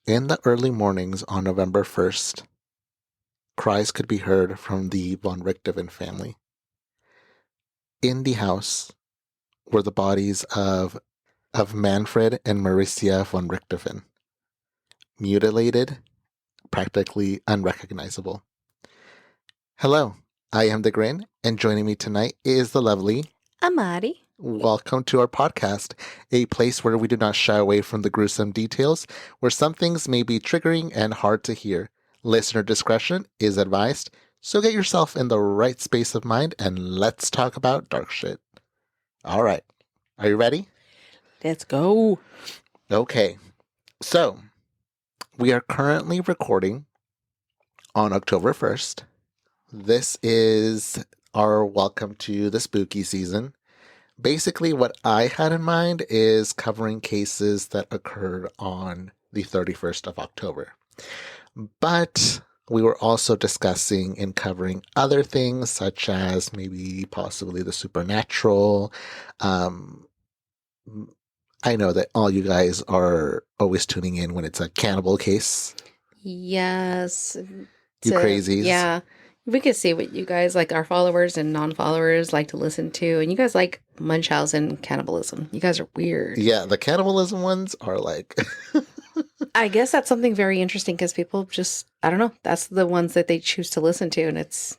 In the early mornings on November 1st, cries could be heard from the Von Richthofen family. In the house were the bodies of Manfred and Maricia von Richthofen, mutilated, practically unrecognizable. Hello, I am the Grin, and joining me tonight is the lovely Amari. Welcome to our podcast, a place where we do not shy away from the gruesome details, where some things may be triggering and hard to hear. Listener discretion is advised, so get yourself in the right space of mind and let's talk about dark shit. All right, are you ready? Let's go. Okay, so we are currently recording on October 1st. This is our welcome to the spooky season. Basically, what I had in mind is covering cases that occurred on the 31st of October. But we were also discussing and covering other things, such as maybe possibly the supernatural. I know that all you guys are always tuning in when it's a cannibal case. Yes. You crazies. Yeah. We could see what you guys, like our followers and non-followers, like to listen to. And you guys like Munchausen cannibalism. You guys are weird. Yeah, the cannibalism ones are like... I guess that's something very interesting because people just, I don't know, that's the ones that they choose to listen to. And it's,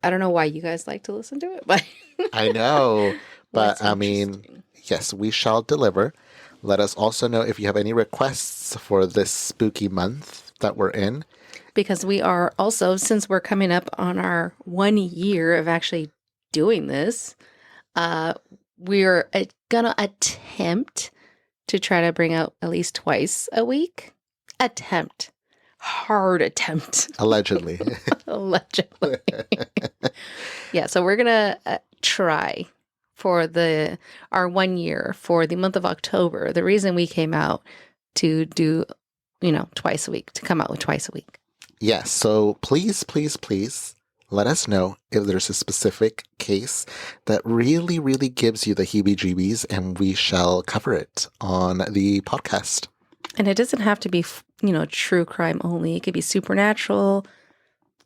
I don't know why you guys like to listen to it, but... I know, but I mean, yes, we shall deliver. Let us also know if you have any requests for this spooky month that we're in. Because we are also, since we're coming up on our 1 year of actually doing this, we're going to attempt to try to bring out at least twice a week. Attempt. Hard attempt. Allegedly. Allegedly. Yeah, so we're going to try for our 1 year for the month of October. The reason we came out to do, twice a week, to come out with twice a week. Yes, so please let us know if there's a specific case that really, really gives you the heebie-jeebies, and we shall cover it on the podcast. And it doesn't have to be, true crime only. It could be supernatural,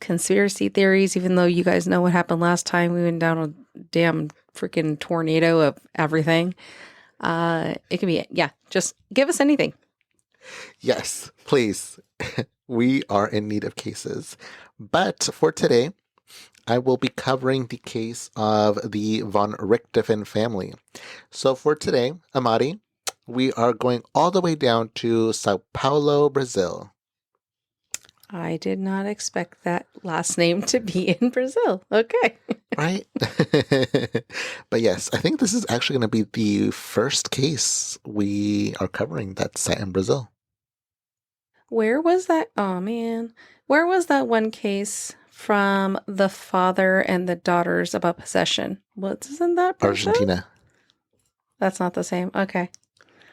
conspiracy theories, even though you guys know what happened last time. We went down a damn freaking tornado of everything. It could be, just give us anything. Yes, please. We are in need of cases. But for today, I will be covering the case of the Von Richthofen family. So for today, Amari, we are going all the way down to Sao Paulo, Brazil. I did not expect that last name to be in Brazil. Okay. Right? But yes, I think this is actually going to be the first case we are covering that's set in Brazil. Where was that? Oh, man. Where was that one case from the father and the daughters about possession? Isn't that Brazil? Argentina. That's not the same. Okay.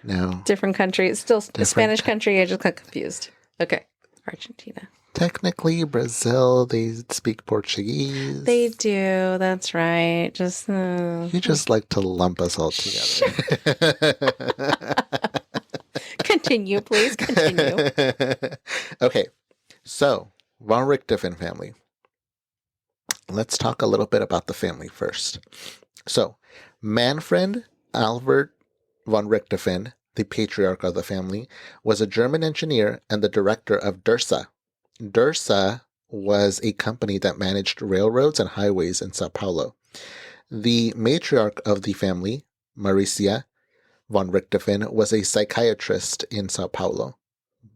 No. Different country. It's still a Spanish country. I just got confused. Okay. Argentina. Technically, Brazil, they speak Portuguese. They do. That's right. You just like to lump us all together. Continue, please. Continue. Okay. So, Von Richthofen family. Let's talk a little bit about the family first. So, Manfred Albert von Richthofen, the patriarch of the family, was a German engineer and the director of DERSA. DERSA was a company that managed railroads and highways in Sao Paulo. The matriarch of the family, Maricia Von Richthofen, was a psychiatrist in Sao Paulo.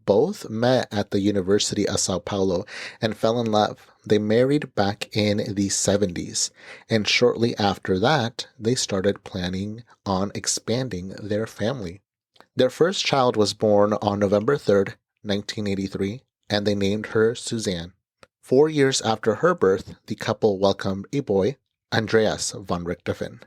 Both met at the University of Sao Paulo and fell in love. They married back in the 70s, and shortly after that, they started planning on expanding their family. Their first child was born on November 3rd, 1983, and they named her Suzane. 4 years after her birth, the couple welcomed a boy, Andreas Von Richthofen.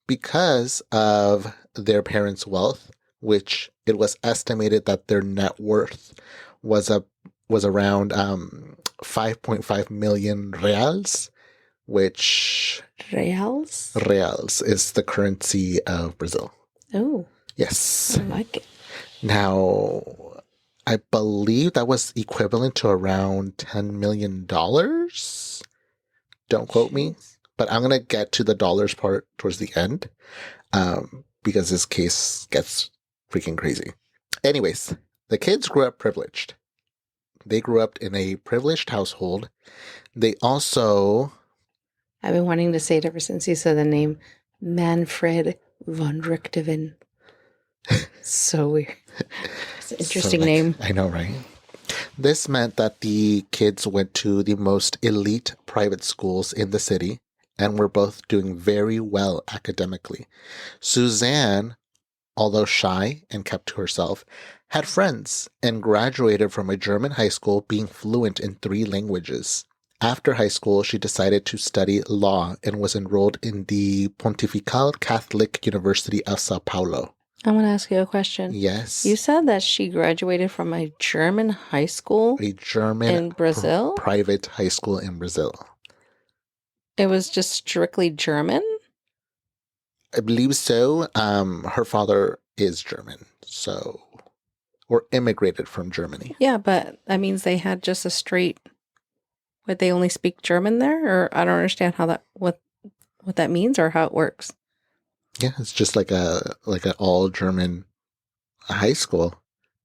Because of their parents' wealth, which it was estimated that their net worth was around 5.5 million reals, which... Reals? Reals is the currency of Brazil. Oh. Yes. I like it. Now, I believe that was equivalent to around $10 million. Don't quote me, Jeez. but I'm going to get to the dollars part towards the end because this case gets freaking crazy. Anyways, the kids grew up privileged. They grew up in a privileged household. They also, I've been wanting to say it ever since you said the name Manfred von Richthofen. So weird. It's an interesting name. I know, right? This meant that the kids went to the most elite private schools in the city and were both doing very well academically. Suzane, although shy and kept to herself, had friends and graduated from a German high school being fluent in 3 languages. After high school, she decided to study law and was enrolled in the Pontifical Catholic University of Sao Paulo. I want to ask you a question. Yes. You said that she graduated from a German high school A German in Brazil? private high school in Brazil. It was just strictly German? I believe so. Her father is German, so or immigrated from Germany. Yeah, but that means they had just a straight. Would they only speak German there, or I don't understand how that what that means or how it works. Yeah, it's just like an all German high school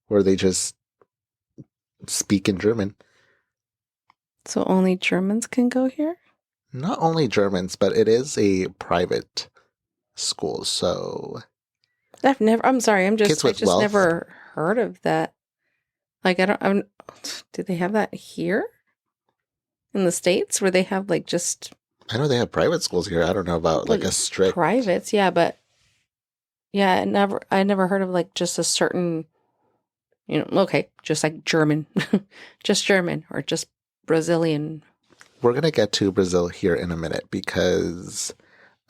where they just speak in German. So only Germans can go here? Not only Germans, but it is a private school, so I've never. I'm sorry. I kids just with wealth. never heard of that. Like I don't. Do they have that here in the States where they have like just I know they have private schools here. I don't know about like a strict privates? Yeah, but yeah, I never heard of like just a certain. Okay, just like German, just German or just Brazilian. We're gonna get to Brazil here in a minute because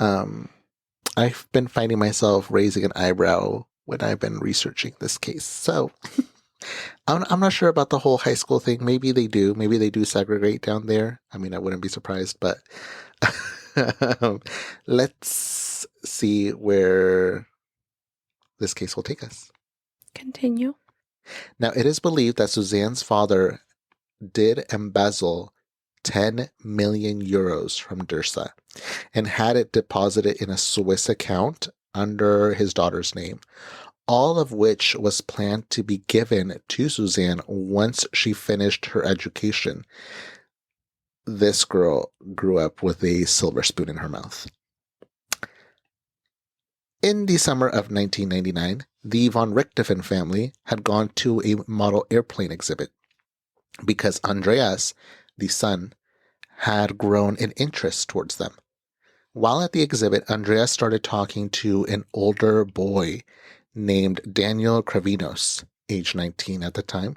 I've been finding myself raising an eyebrow when I've been researching this case. So I'm not sure about the whole high school thing. Maybe they do. Maybe they do segregate down there. I mean, I wouldn't be surprised, but let's see where this case will take us. Continue. Now, it is believed that Suzane's father did embezzle 10 million euros from Dursa and had it deposited in a Swiss account under his daughter's name, all of which was planned to be given to Suzane once she finished her education. This girl grew up with a silver spoon in her mouth. In the summer of 1999, the Von Richtofen family had gone to a model airplane exhibit because Andreas, the son, had grown an interest towards them. While at the exhibit, Andreas started talking to an older boy named Daniel Kravinos, age 19 at the time.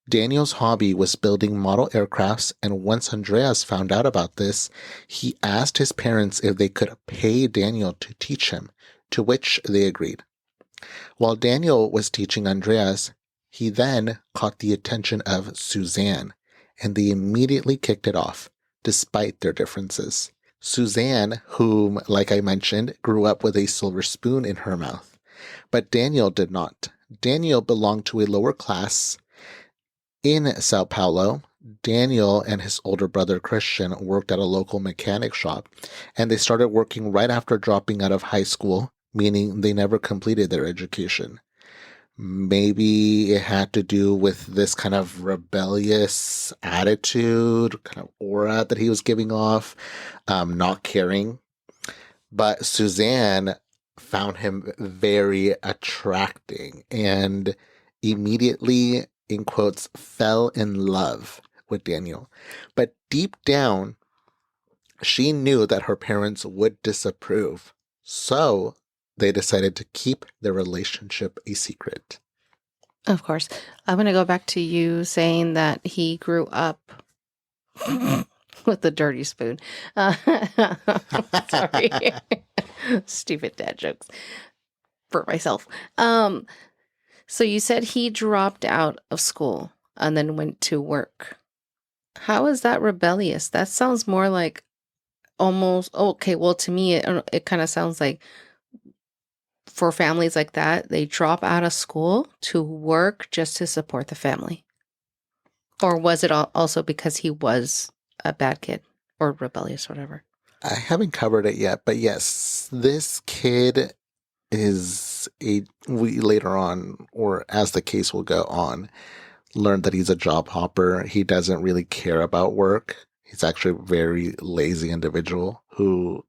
Daniel's hobby was building model aircrafts, and once Andreas found out about this, he asked his parents if they could pay Daniel to teach him, to which they agreed. While Daniel was teaching Andreas, he then caught the attention of Suzane, and they immediately kicked it off, despite their differences. Suzane, whom, like I mentioned, grew up with a silver spoon in her mouth. But Daniel did not. Daniel belonged to a lower class. In Sao Paulo, Daniel and his older brother Christian worked at a local mechanic shop, and they started working right after dropping out of high school, meaning they never completed their education. Maybe it had to do with this kind of rebellious attitude, kind of aura that he was giving off, not caring. But Suzane found him very attracting and immediately, in quotes, fell in love with Daniel. But deep down, she knew that her parents would disapprove. So they decided to keep their relationship a secret. Of course. I'm going to go back to you saying that he grew up with the dirty spoon. Sorry. Stupid dad jokes for myself. So you said he dropped out of school and then went to work. How is that rebellious? That sounds more like almost okay. Well, to me, it kind of sounds like for families like that, they drop out of school to work just to support the family? Or was it also because he was a bad kid or rebellious or whatever? I haven't covered it yet, but yes, this kid is we later on, or as the case will go on, learned that he's a job hopper. He doesn't really care about work. He's actually a very lazy individual who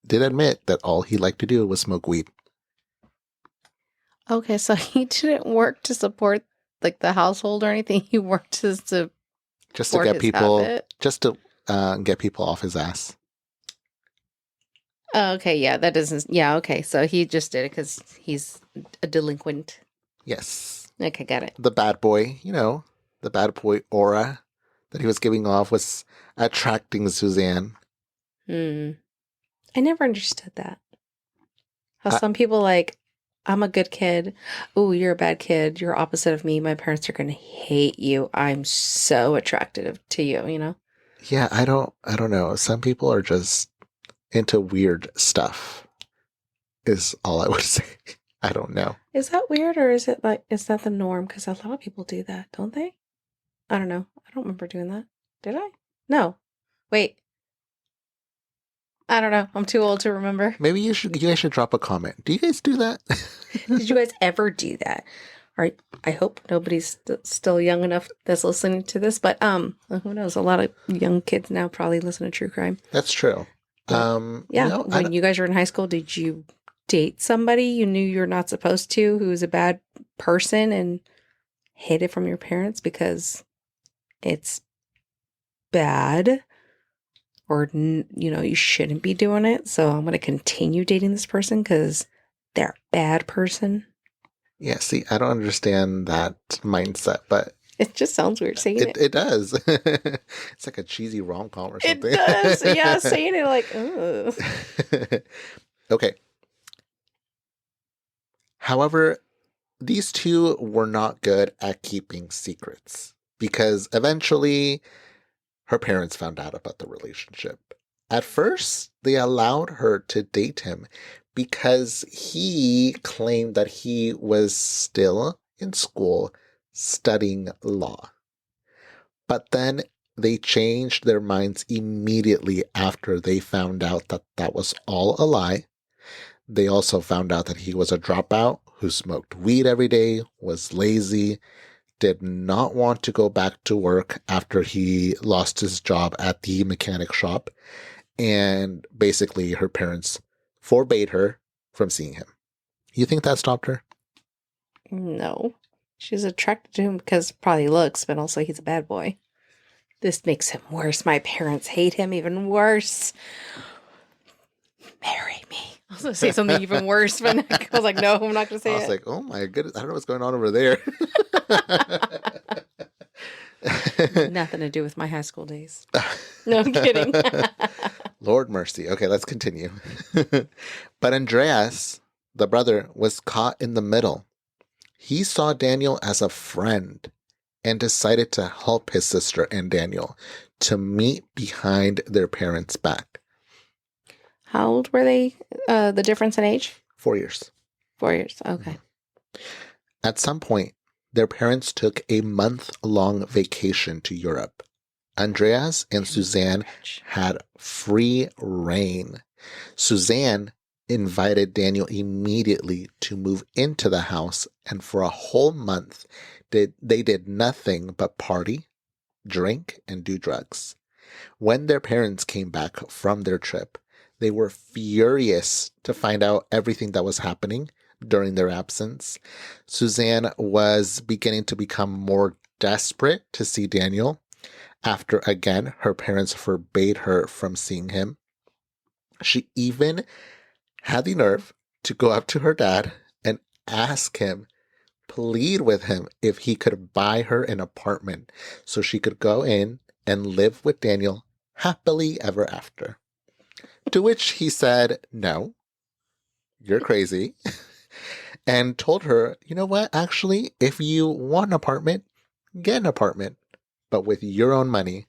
did admit that all he liked to do was smoke weed. Okay, so he didn't work to support like the household or anything. He worked just to Just to support get his people, habit. just to get people off his ass. Oh, okay, yeah, that doesn't. Yeah, okay, so he just did it because he's a delinquent. Yes. Okay, got it. The bad boy, the bad boy aura that he was giving off was attracting Suzanne. Hmm. I never understood that. How I, some people like, I'm a good kid. Oh, you're a bad kid. You're opposite of me. My parents are gonna hate you. I'm so attractive to you. yeah, I don't know. Some people are just into weird stuff, is all I would say. I don't know. Is that weird or is that the norm? Because a lot of people do that, don't they? I don't know. I don't remember doing that. Did I? No. Wait. I don't know. I'm too old to remember. Maybe you guys should drop a comment. Do you guys do that? Did you guys ever do that? All right. I hope nobody's still young enough that's listening to this, but who knows? A lot of young kids now probably listen to true crime. That's true. Yeah. No, When you guys were in high school, did you date somebody you knew you're not supposed to, who was a bad person and hid it from your parents because it's bad? Or, you shouldn't be doing it. So I'm going to continue dating this person because they're a bad person. Yeah, see, I don't understand that mindset, but It just sounds weird saying it. it does. It's like a cheesy rom-com or something. It does. Yeah, saying it like, ugh. Okay. However, these two were not good at keeping secrets because eventually her parents found out about the relationship. At first, they allowed her to date him because he claimed that he was still in school studying law. But then they changed their minds immediately after they found out that that was all a lie. They also found out that he was a dropout who smoked weed every day, was lazy, did not want to go back to work after he lost his job at the mechanic shop. And basically, her parents forbade her from seeing him. You think that stopped her? No. She's attracted to him because probably looks, but also he's a bad boy. This makes him worse. My parents hate him even worse. Marry me. I was going to say something even worse, but I was like, no, I'm not going to say it. I was like, oh my goodness, I don't know what's going on over there. Nothing to do with my high school days. No, I'm kidding. Lord mercy. Okay, let's continue. But Andreas, the brother, was caught in the middle. He saw Daniel as a friend and decided to help his sister and Daniel to meet behind their parents' back. How old were they? The difference in age? 4 years. 4 years. Okay. At some point, their parents took a month-long vacation to Europe. Andreas and Suzanne had free reign. Suzanne invited Daniel immediately to move into the house, and for a whole month, they did nothing but party, drink, and do drugs. When their parents came back from their trip, they were furious to find out everything that was happening during their absence. Suzanne was beginning to become more desperate to see Daniel after, again, her parents forbade her from seeing him. She even had the nerve to go up to her dad and ask him, plead with him if he could buy her an apartment so she could go in and live with Daniel happily ever after. To which he said, no, you're crazy. And told her, you know what, actually, if you want an apartment, get an apartment, but with your own money.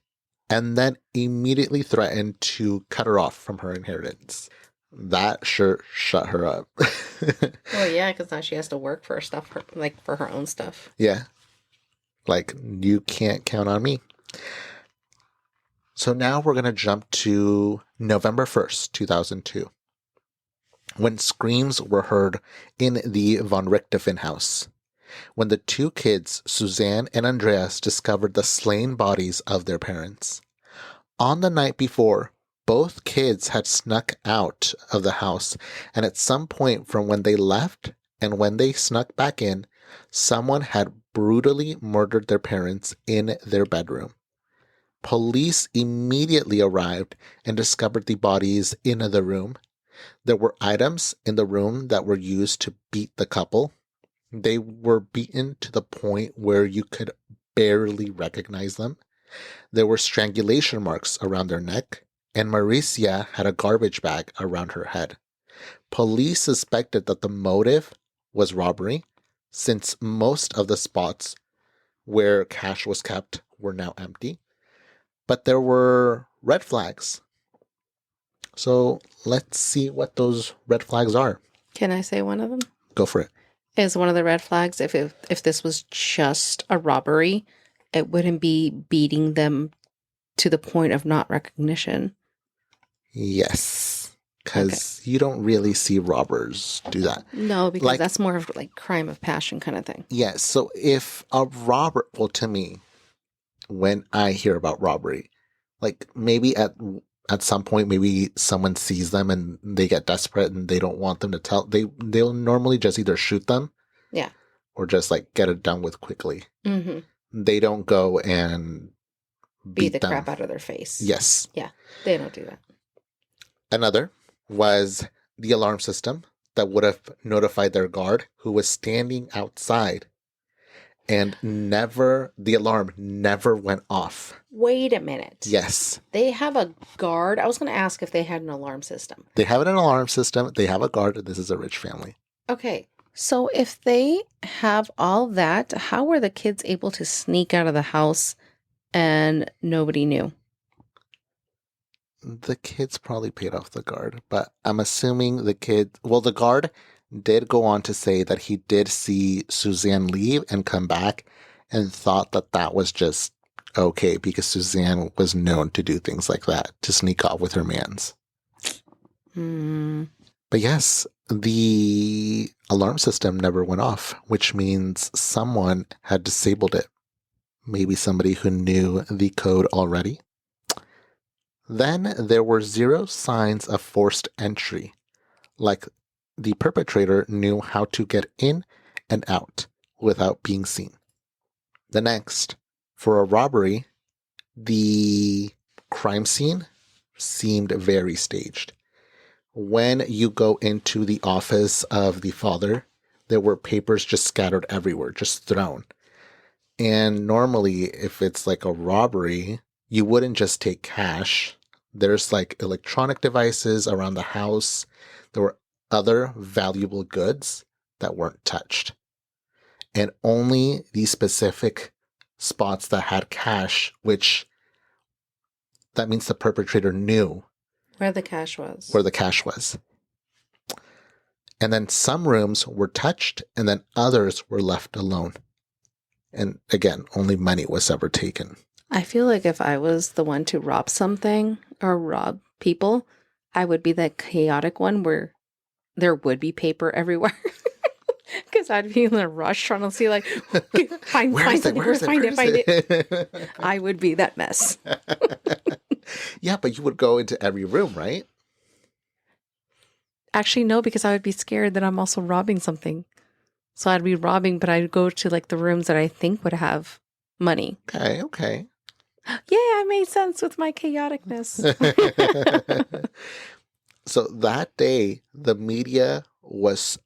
And then immediately threatened to cut her off from her inheritance. That sure shut her up. Well, yeah, because now she has to work for stuff, like for her own stuff. Yeah. Like, you can't count on me. So now we're going to jump to November 1st, 2002, when screams were heard in the Von Richtofen house. When the two kids, Suzane and Andreas, discovered the slain bodies of their parents. On the night before, both kids had snuck out of the house, and at some point from when they left and when they snuck back in, someone had brutally murdered their parents in their bedroom. Police immediately arrived and discovered the bodies in the room. There were items in the room that were used to beat the couple. They were beaten to the point where you could barely recognize them. There were strangulation marks around their neck, and Maricia had a garbage bag around her head. Police suspected that the motive was robbery, since most of the spots where cash was kept were now empty. But there were red flags. So let's see what those red flags are. Can I say one of them? Go for it. Is one of the red flags, if this was just a robbery, it wouldn't be beating them to the point of not recognition. Yes. Because you don't really see robbers do that. No, because Like- that's more of like crime of passion kind of thing. Yes. So if a robber, well, to me, when I hear about robbery, like maybe at some point, maybe someone sees them and they get desperate and they don't want them to tell. They'll normally just either shoot them, Yeah, or just like get it done with quickly. mm-hmm. They don't go and Beat the them. crap out of their face. Yes. Yeah, they don't do that. Another was the alarm system that would have notified their guard, who was standing outside, and the alarm never went off. Wait a minute. Yes. They have a guard. I was going to ask if they had an alarm system. They have an alarm system. They have a guard. This is a rich family. Okay. So if they have all that, how were the kids able to sneak out of the house and nobody knew? The kids probably paid off the guard, but I'm assuming the guard did go on to say that he did see Suzane leave and come back and thought that that was just okay because Suzane was known to do things like that, to sneak off with her mans. But yes, the alarm system never went off, which means someone had disabled it. Maybe somebody who knew the code already. Then there were 0 signs of forced entry, like the perpetrator knew how to get in and out without being seen. The next, for a robbery, the crime scene seemed very staged. When you go into the office of the father, there were papers just scattered everywhere, just thrown. And normally, if it's like a robbery, you wouldn't just take cash. There's like electronic devices around the house. There were other valuable goods that weren't touched. And only these specific spots that had cash, which that means the perpetrator knew Where the cash was. where the cash was. And then some rooms were touched and then others were left alone. And again, only money was ever taken. I feel like if I was the one to rob something or rob people, I would be that chaotic one where there would be paper everywhere. Because I'd be in a rush trying to see, like, find it. I would be that mess. Yeah, but you would go into every room, right? Actually, no, because I would be scared that I'm also robbing something. So I'd be robbing, but I'd go to like the rooms that I think would have money. Okay. Yeah, I made sense with my chaoticness. So that day, the media was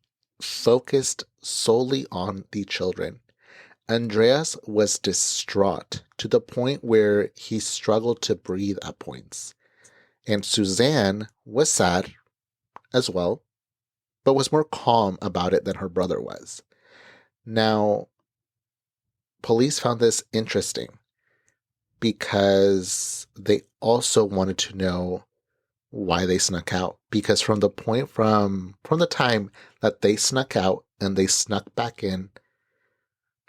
focused solely on the children. Andreas was distraught to the point where he struggled to breathe at points. And Suzane was sad as well, but was more calm about it than her brother was. Now, police found this interesting because they also wanted to know why they snuck out, because from the time that they snuck out and they snuck back in,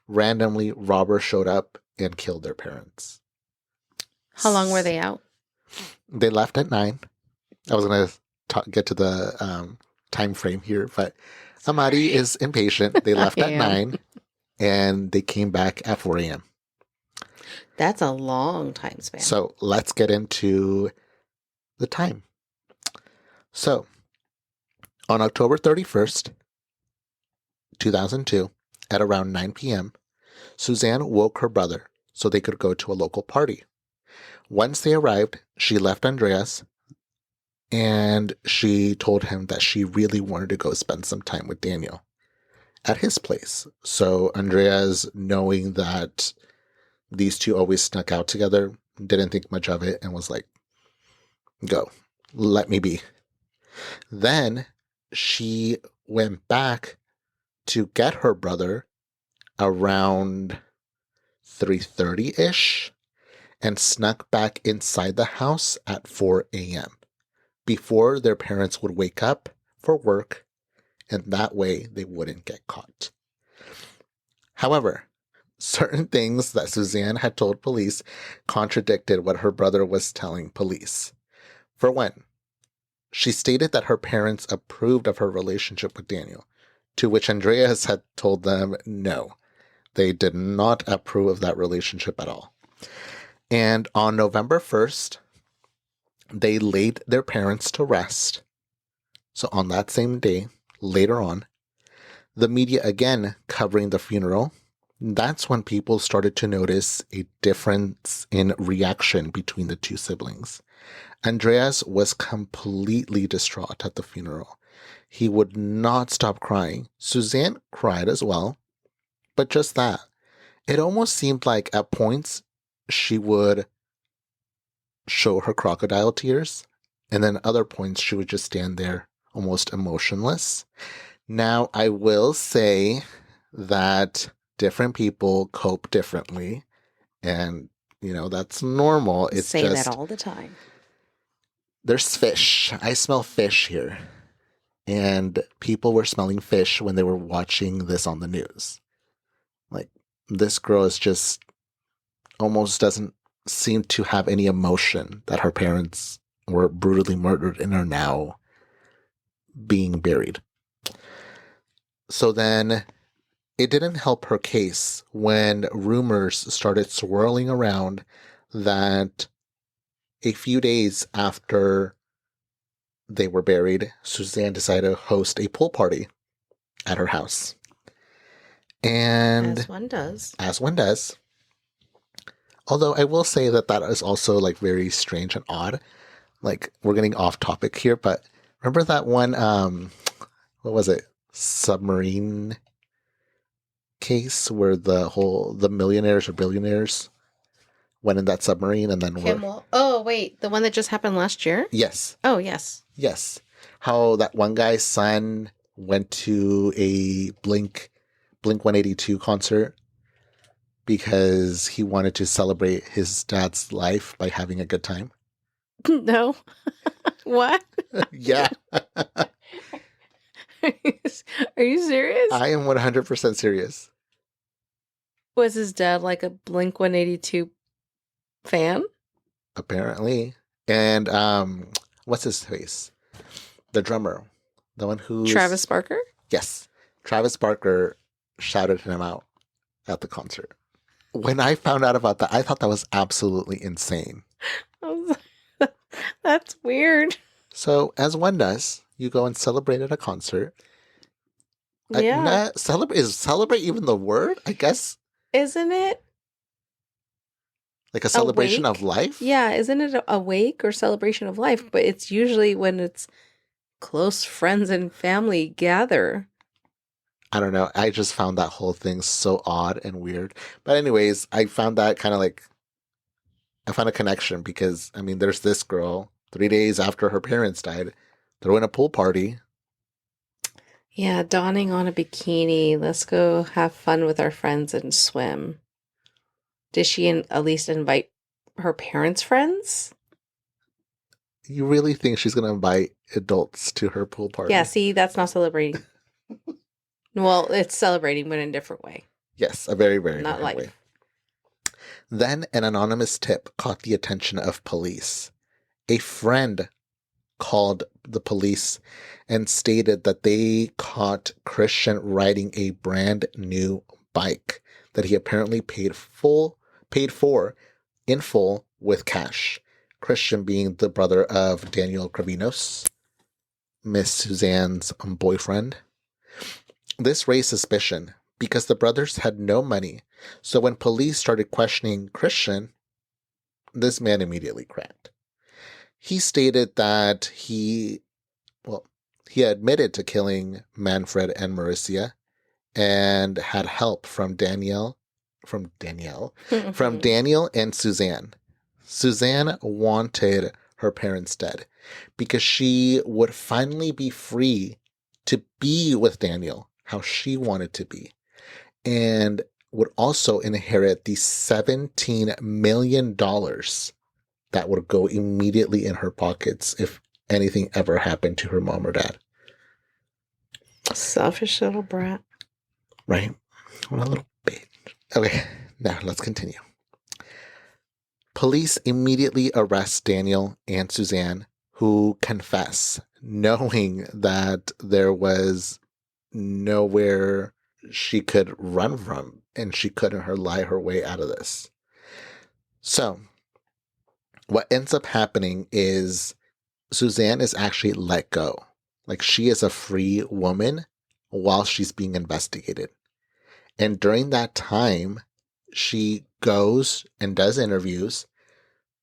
randomly robbers showed up and killed their parents. How long were they out? They left at 9. I was gonna get to the time frame here, but Amadi is impatient. They left I at am. 9 and they came back at 4 a.m. That's a long time span. So let's get into the time. So on October 31st, 2002, at around 9 p.m., Suzane woke her brother so they could go to a local party. Once they arrived, she left Andreas and she told him that she really wanted to go spend some time with Daniel at his place. So Andreas, knowing that these two always snuck out together, didn't think much of it and was like, go, let me be. Then she went back to get her brother around 3:30-ish and snuck back inside the house at 4 a.m. before their parents would wake up for work, and that way they wouldn't get caught. However, certain things that Suzane had told police contradicted what her brother was telling police. For one, she stated that her parents approved of her relationship with Daniel, to which Andreas had told them no, they did not approve of that relationship at all. And on November 1st, they laid their parents to rest. So on that same day, later on, the media again covering the funeral, that's when people started to notice a difference in reaction between the two siblings. Andreas was completely distraught at the funeral. He would not stop crying. Suzane cried as well, but just that. It almost seemed like at points she would show her crocodile tears, and then other points she would just stand there almost emotionless. Now, I will say that different people cope differently, and that's normal. It's say just that all the time. There's fish. I smell fish here. And people were smelling fish when they were watching this on the news. Like, this girl is just almost doesn't seem to have any emotion that her parents were brutally murdered and are now being buried. So then it didn't help her case when rumors started swirling around that a few days after they were buried, Suzane decided to host a pool party at her house. And as one does. As one does. Although I will say that is also like very strange and odd. Like, we're getting off topic here, but remember that one, what was it? Submarine case where the millionaires or billionaires went in that submarine and then Oh, wait, the one that just happened last year? Yes. Oh, yes. Yes. How that one guy's son went to a Blink 182 concert because he wanted to celebrate his dad's life by having a good time. No. What? Yeah. Are you serious? I am 100% serious. Was his dad like a Blink 182 fan? Apparently. And what's his face? The drummer. The one who Travis Barker? Yes. Travis Barker shouted him out at the concert. When I found out about that, I thought that was absolutely insane. That's weird. So, as one does, you go and celebrate at a concert. Yeah. Celebrate even the word? I guess. Isn't it? Like a celebration of life? Yeah, isn't it a wake or celebration of life? But it's usually when it's close friends and family gather. I don't know. I just found that whole thing so odd and weird. But anyways, I found that kind of like, I found a connection because, I mean, there's this girl, 3 days after her parents died, throwing a pool party. Yeah, donning on a bikini. Let's go have fun with our friends and swim. Did she at least invite her parents' friends? You really think she's going to invite adults to her pool party? Yeah, see, that's not celebrating. Well, it's celebrating, but in a different way. Yes, a very, very Not different life. way. Then an anonymous tip caught the attention of police. A friend called the police and stated that they caught Christian riding a brand new bike that he apparently paid for in full with cash. Christian being the brother of Daniel Cravinos, Miss Suzane's boyfriend. This raised suspicion because the brothers had no money. So when police started questioning Christian, this man immediately cracked. He stated that he admitted to killing Manfred and Marcia and had help from Daniel and Suzane. Suzane wanted her parents dead because she would finally be free to be with Daniel how she wanted to be, and would also inherit the $17 million that would go immediately in her pockets if anything ever happened to her mom or dad. Selfish little brat. Right? What a little bitch. Okay, now let's continue. Police immediately arrest Daniel and Suzane, who confess, knowing that there was nowhere she could run from and she couldn't lie her way out of this. So, what ends up happening is Suzane is actually let go. Like, she is a free woman while she's being investigated. And during that time, she goes and does interviews,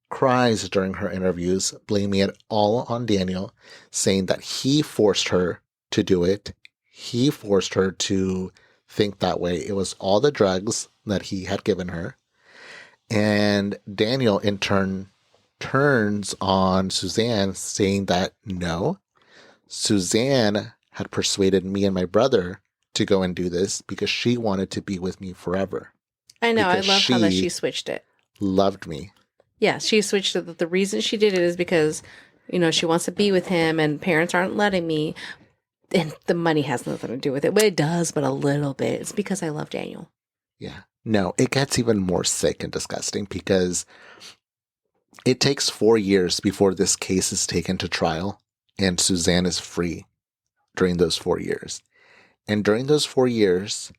cries during her interviews, blaming it all on Daniel, saying that he forced her to do it. He forced her to think that way. It was all the drugs that he had given her. And Daniel, in turn, turns on Suzane, saying that no, Suzane had persuaded me and my brother to go and do this because she wanted to be with me forever. I know. Because I love how that she switched it. Loved me. Yeah, she switched it. The reason she did it is because, she wants to be with him and parents aren't letting me. And the money has nothing to do with it. But it does, but a little bit. It's because I love Daniel. Yeah. No, it gets even more sick and disgusting because it takes 4 years before this case is taken to trial and Suzane is free during those 4 years. And during those 4 years,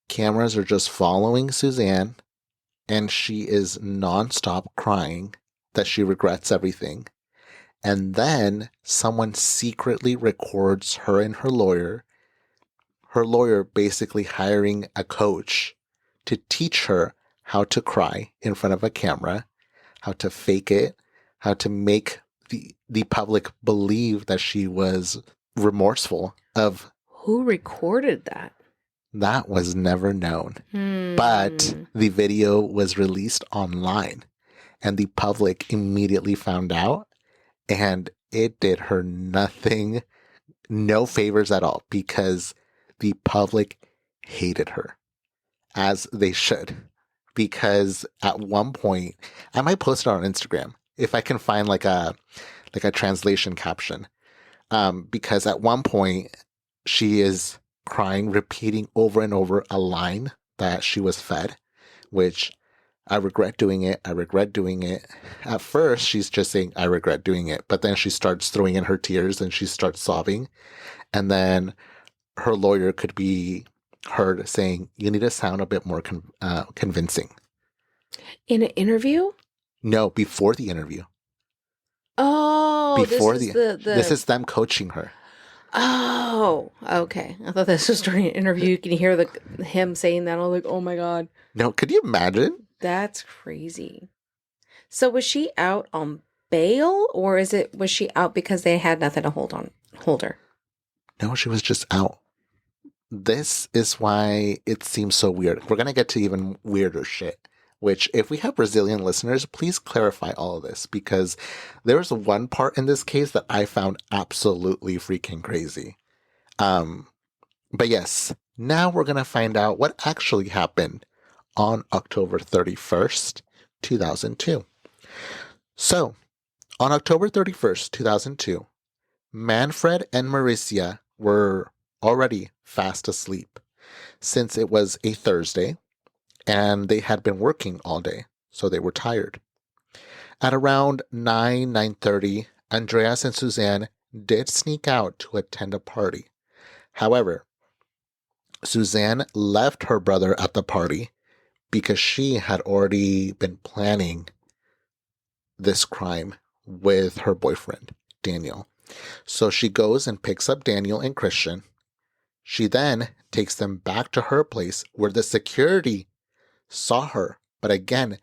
cameras are just following Suzane and she is nonstop crying that she regrets everything. And then someone secretly records her and her lawyer basically hiring a coach to teach her how to cry in front of a camera, how to fake it, how to make the public believe that she was remorseful of. Who recorded that? That was never known. But the video was released online and the public immediately found out, and it did her no favors at all, because the public hated her, as they should. Because at one point, I might post it on Instagram if I can find like a translation caption. Because at one point she is crying, repeating over and over a line that she was fed, which I regret doing it. I regret doing it. At first, she's just saying, I regret doing it. But then she starts throwing in her tears and she starts sobbing. And then her lawyer could be heard saying, you need to sound a bit more convincing. In an interview? No, before the interview. Oh, This is them coaching her. Oh, okay. I thought this was during an interview. You can hear him saying that. I was like, oh my God. No, could you imagine? That's crazy. So was she out on bail, or was she out because they had nothing to hold her? No, she was just out. This is why it seems so weird. We're going to get to even weirder shit, which if we have Brazilian listeners, please clarify all of this, because there's one part in this case that I found absolutely freaking crazy. But yes, now we're going to find out what actually happened on October 31st, 2002. So, On October 31st, 2002, Manfred and Maricia were already fast asleep since it was a Thursday and they had been working all day, so they were tired. At around 9:30, Andreas and Suzanne did sneak out to attend a party. However, Suzanne left her brother at the party because she had already been planning this crime with her boyfriend, Daniel. So she goes and picks up Daniel and Christian. She then takes them back to her place where the security saw her, but again,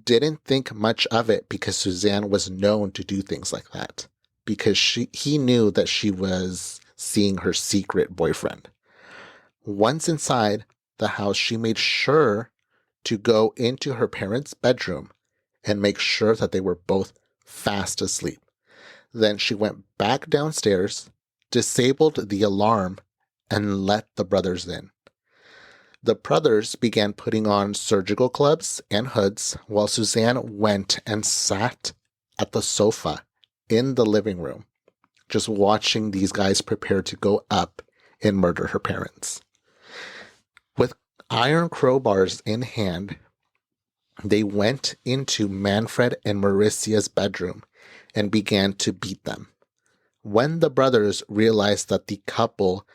didn't think much of it because Suzanne was known to do things like that because he knew that she was seeing her secret boyfriend. Once inside the house, she made sure to go into her parents' bedroom and make sure that they were both fast asleep. Then she went back downstairs, disabled the alarm, and let the brothers in. The brothers began putting on surgical gloves and hoods while Suzanne went and sat at the sofa in the living room, just watching these guys prepare to go up and murder her parents. With iron crowbars in hand, they went into Manfred and Maricia's bedroom and began to beat them. When the brothers realized that the couple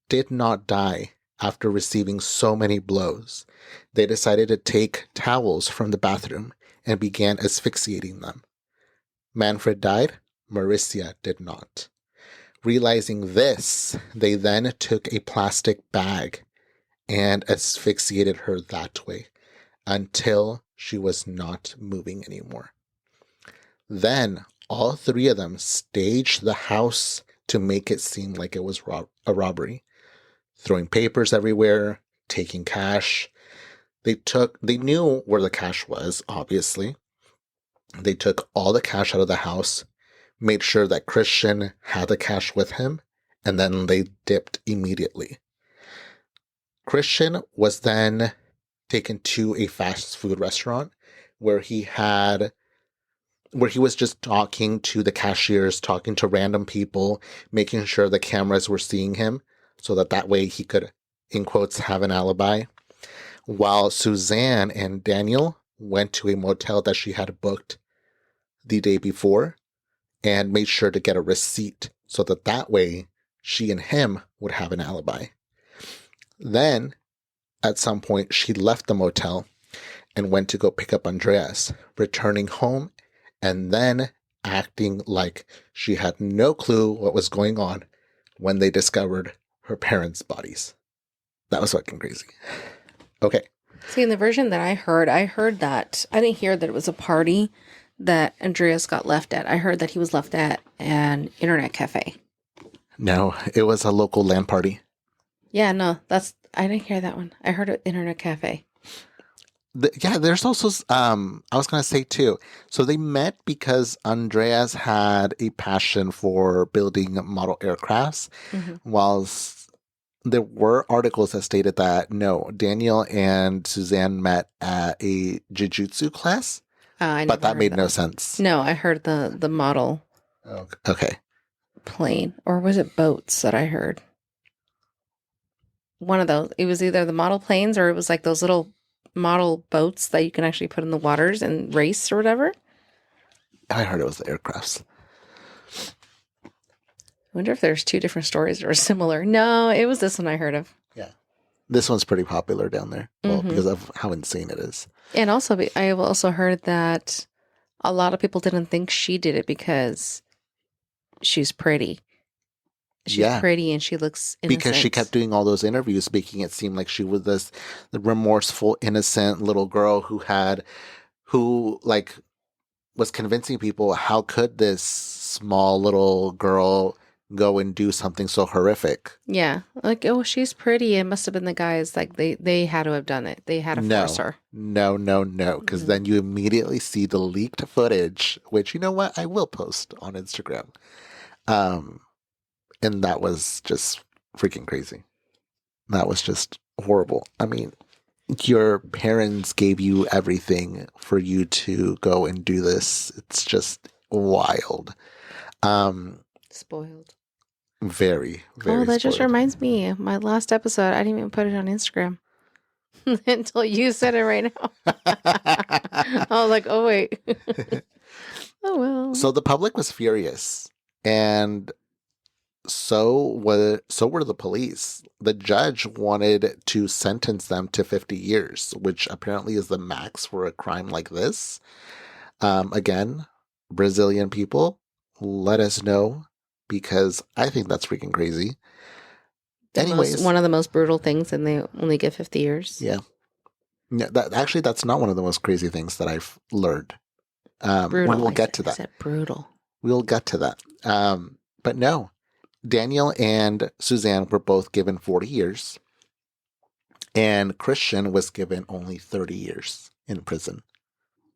did not die after receiving so many blows, they decided to take towels from the bathroom and began asphyxiating them. Manfred died, Maricia did not. Realizing this, they then took a plastic bag and asphyxiated her that way until she was not moving anymore. Then all three of them staged the house to make it seem like it was a robbery, throwing papers everywhere, taking cash. They knew where the cash was, obviously. They took all the cash out of the house, made sure that Christian had the cash with him, and then they dipped immediately. Christian was then taken to a fast food restaurant where he was just talking to the cashiers, talking to random people, making sure the cameras were seeing him so that way he could, in quotes, have an alibi. While Suzanne and Daniel went to a motel that she had booked the day before and made sure to get a receipt so that way she and him would have an alibi. Then, at some point, she left the motel and went to go pick up Andreas, returning home and then acting like she had no clue what was going on when they discovered her parents' bodies. That was fucking crazy. Okay. See, in the version that I heard that, I didn't hear that it was a party that Andreas got left at. I heard that he was left at an internet cafe. No, it was a local LAN party. Yeah, no, I didn't hear that one. I heard an internet cafe. There's also, I was going to say too, so they met because Andreas had a passion for building model aircrafts, whilst there were articles that stated that, no, Daniel and Suzanne met at a jiu-jitsu class, but that made no sense. No, I heard the model okay. plane, or was it boats that I heard? One of those. It was either the model planes or it was like those little model boats that you can actually put in the waters and race or whatever. I heard it was the aircrafts. I wonder if there's two different stories that are similar. No, it was this one I heard of. Yeah. This one's pretty popular down there. Well, because of how insane it is. And also, I also heard that a lot of people didn't think she did it because she's pretty. She's pretty and she looks innocent. Because she kept doing all those interviews, making it seem like she was the remorseful, innocent little girl who was convincing people, how could this small little girl go and do something so horrific? Yeah. Like, oh, she's pretty. It must have been the guys. Like, they had to have done it. They had to force her. No. Because then you immediately see the leaked footage, which, you know what? I will post on Instagram. And that was just freaking crazy. That was just horrible. I mean, your parents gave you everything for you to go and do this. It's just wild. Spoiled. Very, Oh, very that just spoiled. reminds me. My last episode, I didn't even put it on Instagram until you said it right now. I was like, oh, wait. Oh, well. So the public was furious, and so were the police. The judge wanted to sentence them to 50 years, which apparently is the max for a crime like this. Again, Brazilian people, let us know because I think that's freaking crazy. Anyways, One of the most brutal things, and they only get 50 years. yeah. No, that's not one of the most crazy things that I've learned. Brutal. We will get to I that. said brutal. We'll get to that. But no, Daniel and Suzane were both given 40 years, and Christian was given only 30 years in prison.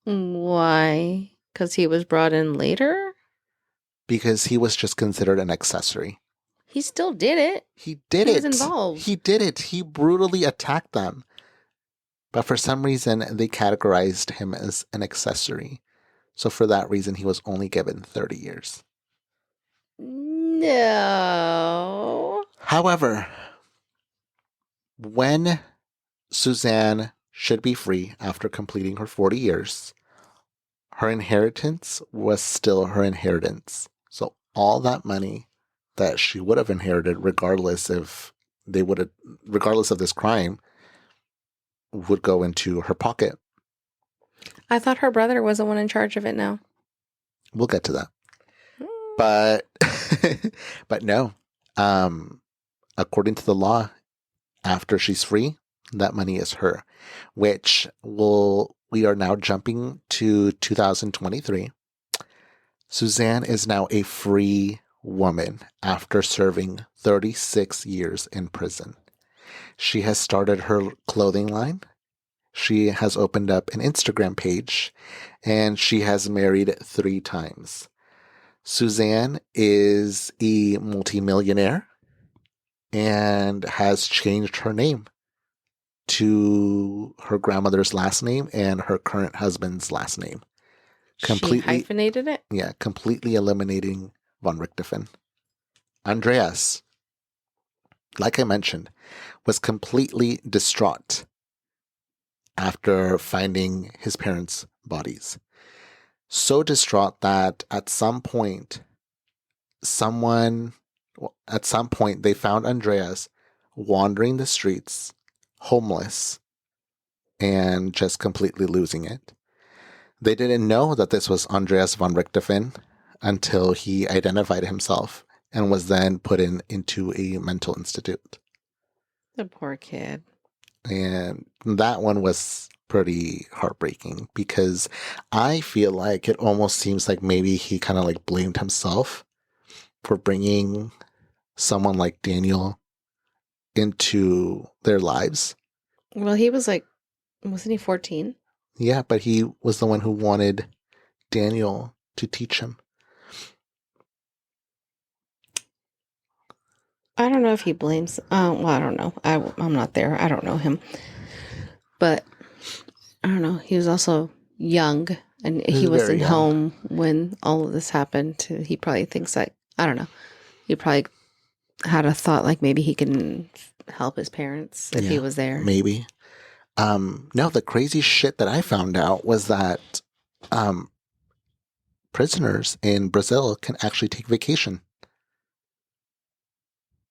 Why? Because he was brought in later? Because he was just considered an accessory. He still did it. He did He it. was involved. He did it. He brutally attacked them. But for some reason, they categorized him as an accessory. So for that reason, he was only given 30 years. No. However, when Suzane should be free after completing her 40 years, her inheritance was still her inheritance. So all that money that she would have inherited, regardless of this crime, would go into her pocket. I thought her brother was the one in charge of it now. We'll get to that. But but no. According to the law, after she's free, that money is her, which we are now jumping to 2023. Suzane is now a free woman after serving 36 years in prison. She has started her clothing line. She has opened up an Instagram page, and she has married 3 times. Suzane is a multimillionaire and has changed her name to her grandmother's last name and her current husband's last name. She hyphenated it? Yeah, completely eliminating Von Richtofen. Andreas, like I mentioned, was completely distraught after finding his parents' bodies. So distraught that at some point they found Andreas wandering the streets, homeless, and just completely losing it. They didn't know that this was Andreas von Richthofen until he identified himself and was then put into a mental institute. The poor kid. And that one was pretty heartbreaking because I feel like it almost seems like maybe he kind of like blamed himself for bringing someone like Daniel into their lives. Well, he was like, wasn't he 14? Yeah, but he was the one who wanted Daniel to teach him. I don't know if he blames. Well, I don't know. I'm not there. I don't know him. But I don't know. He was also young, and he wasn't home when all of this happened. He probably thinks like, I don't know. He probably had a thought like maybe he can help his parents if he was there. Maybe. No, the crazy shit that I found out was that prisoners in Brazil can actually take vacation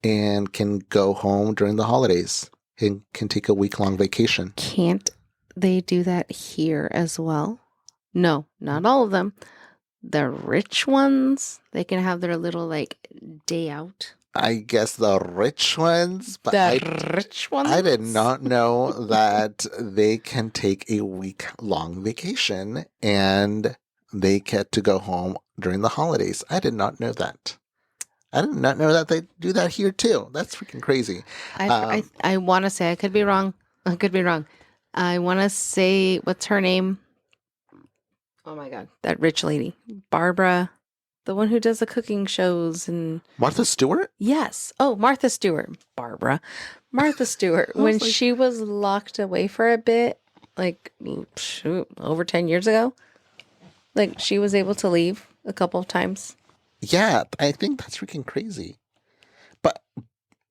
and can go home during the holidays and can take a week-long vacation. Can't they do that here as well? No, not all of them. The rich ones, they can have their little like day out. I guess the rich ones, but rich ones? I did not know that they can take a week-long vacation and they get to go home during the holidays. I did not know that. I did not know that they do that here too. That's freaking crazy. I want to say, I could be wrong. I could be wrong. I want to say, what's her name? Oh my God, that rich lady, Barbara, the one who does the cooking shows and Martha Stewart? Yes. Oh, Martha Stewart. Barbara. Martha Stewart. When she was locked away for a bit, like, shoot, over 10 years ago, like, she was able to leave a couple of times. Yeah, I think that's freaking crazy. But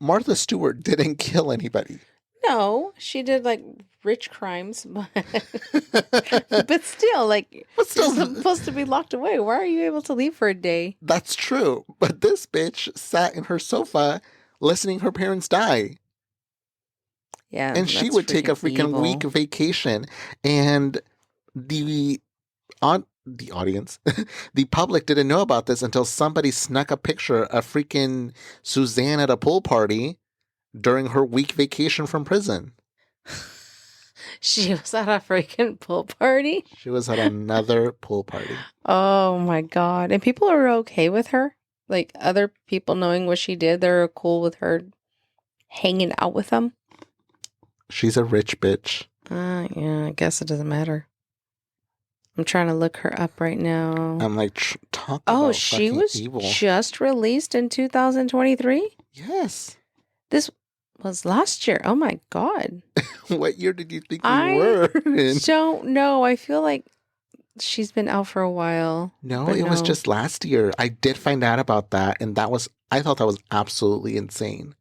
Martha Stewart didn't kill anybody. No, she did like rich crimes, but still, like But you're still, supposed to be locked away. Why are you able to leave for a day? that's true. But this bitch sat in her sofa listening her parents die. Yeah, And she that's would take a freaking week evil. vacation, and the the audience, the public didn't know about this until somebody snuck a picture of freaking Suzanne at a pool party during her week vacation from prison. She was at a freaking pool party. She was at another pool party. Oh my God. And people are okay with her? Like other people knowing what she did, they're cool with her hanging out with them? She's a rich bitch. Yeah, I guess it doesn't matter. I'm trying to look her up right now. I'm like, talk Oh, about she fucking was evil. just released in 2023? Yes. This was last year. Oh my God. What year did you think we I were in? don't know. I feel like she's been out for a while. No, but it was just last year. I did find out about that, and I thought that was absolutely insane.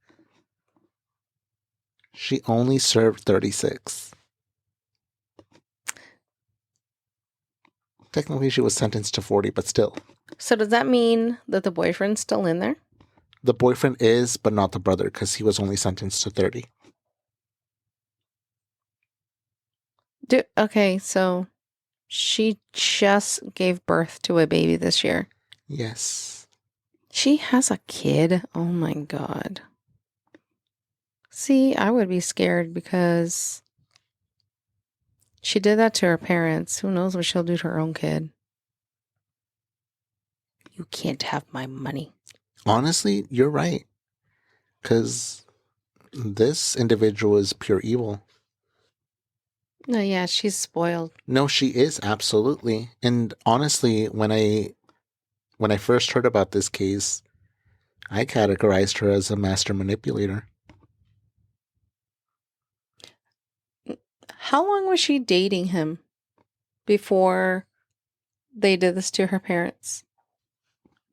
She only served 36. Technically, she was sentenced to 40, but still. So does that mean that the boyfriend's still in there? The boyfriend is, but not the brother, because he was only sentenced to 30. Okay, so she just gave birth to a baby this year. Yes. She has a kid. Oh my God. See, I would be scared because she did that to her parents. Who knows what she'll do to her own kid? You can't have my money. Honestly, you're right. Because this individual is pure evil. No, yeah, she's spoiled. No, she is, absolutely. And honestly, when I first heard about this case, I categorized her as a master manipulator. How long was she dating him before they did this to her parents?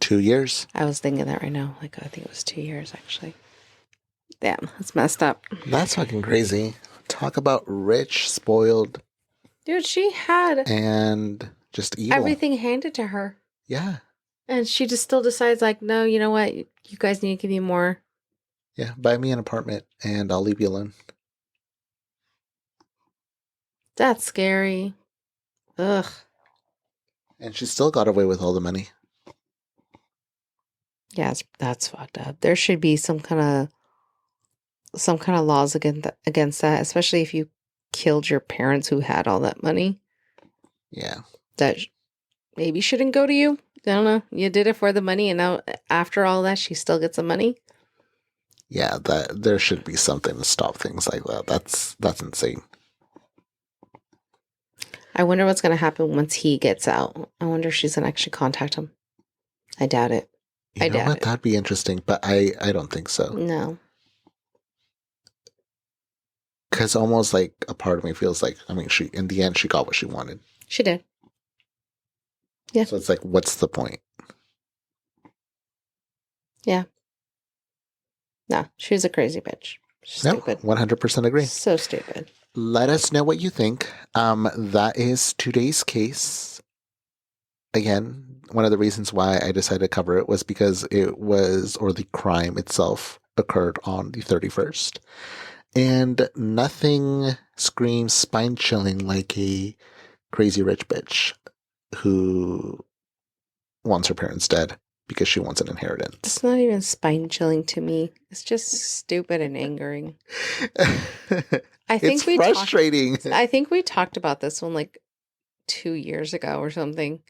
2 years. I was thinking that right now. Like, I think it was 2 years, actually. Damn, that's messed up. That's fucking crazy. Talk about rich, spoiled, Dude, she had and just evil. everything handed to her. Yeah. And she just still decides, like, no, you know what? You guys need to give me more. Yeah. Buy me an apartment and I'll leave you alone. That's scary. Ugh. And she still got away with all the money. Yeah, that's fucked up. There should be some kind of laws against that, especially if you killed your parents who had all that money. Yeah. That maybe shouldn't go to you. I don't know. You did it for the money, and now after all that, she still gets the money. Yeah, that there should be something to stop things like that. That's insane. I wonder what's going to happen once he gets out. I wonder if she's going to actually contact him. I doubt it. You know what? That'd be interesting, but I don't think so. No. Because almost like a part of me feels like, I mean, she in the end, she got what she wanted. She did. Yeah. So it's like, what's the point? Yeah. No, she's a crazy bitch. She's No, stupid. 100% agree. So stupid. Let us know what you think. That is today's case. Again, one of the reasons why I decided to cover it was because the crime itself occurred on the 31st. And nothing screams spine-chilling like a crazy rich bitch who wants her parents dead because she wants an inheritance. It's not even spine-chilling to me. It's just stupid and angering. It's frustrating. I think we talked about this one like 2 years ago or something.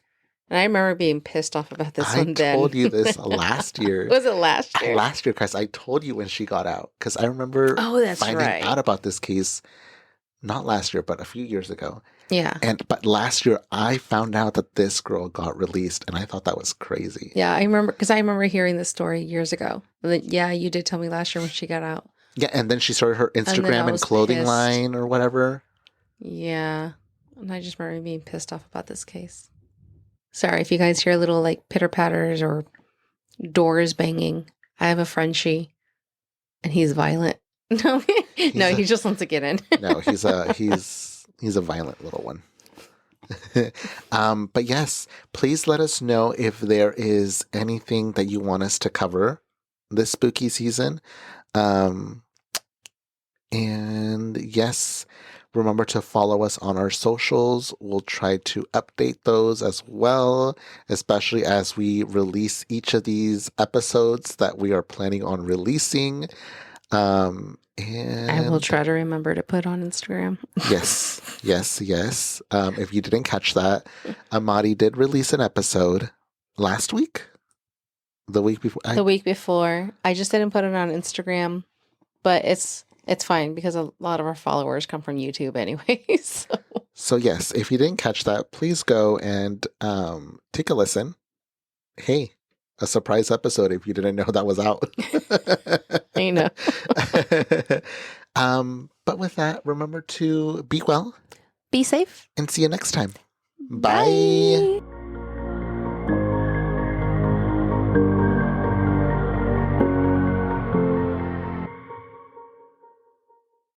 And I remember being pissed off about this one then. I told you this last year. Was it last year? Last year, because I told you when she got out. Because I remember finding out about this case, not last year, but a few years ago. Yeah. But last year, I found out that this girl got released, and I thought that was crazy. Yeah, I remember hearing this story years ago. Yeah, you did tell me last year when she got out. Yeah, and then she started her Instagram and clothing line or whatever. Yeah. And I just remember being pissed off about this case. Sorry if you guys hear little like pitter patters or doors banging. I have a Frenchie, and he's violent. No, he just wants to get in. No, he's a violent little one. But yes, please let us know if there is anything that you want us to cover this spooky season. And yes, remember to follow us on our socials. We'll try to update those as well, especially as we release each of these episodes that we are planning on releasing. And I will try to remember to put on Instagram. yes. If you didn't catch that, Amadi did release an episode last week, the week before. The week before, I just didn't put it on Instagram, but it's fine because a lot of our followers come from YouTube anyway. So yes, if you didn't catch that, please go and take a listen. Hey, a surprise episode if you didn't know that was out. I know. But with that, remember to be well, Be safe, and see you next time. Bye. Bye.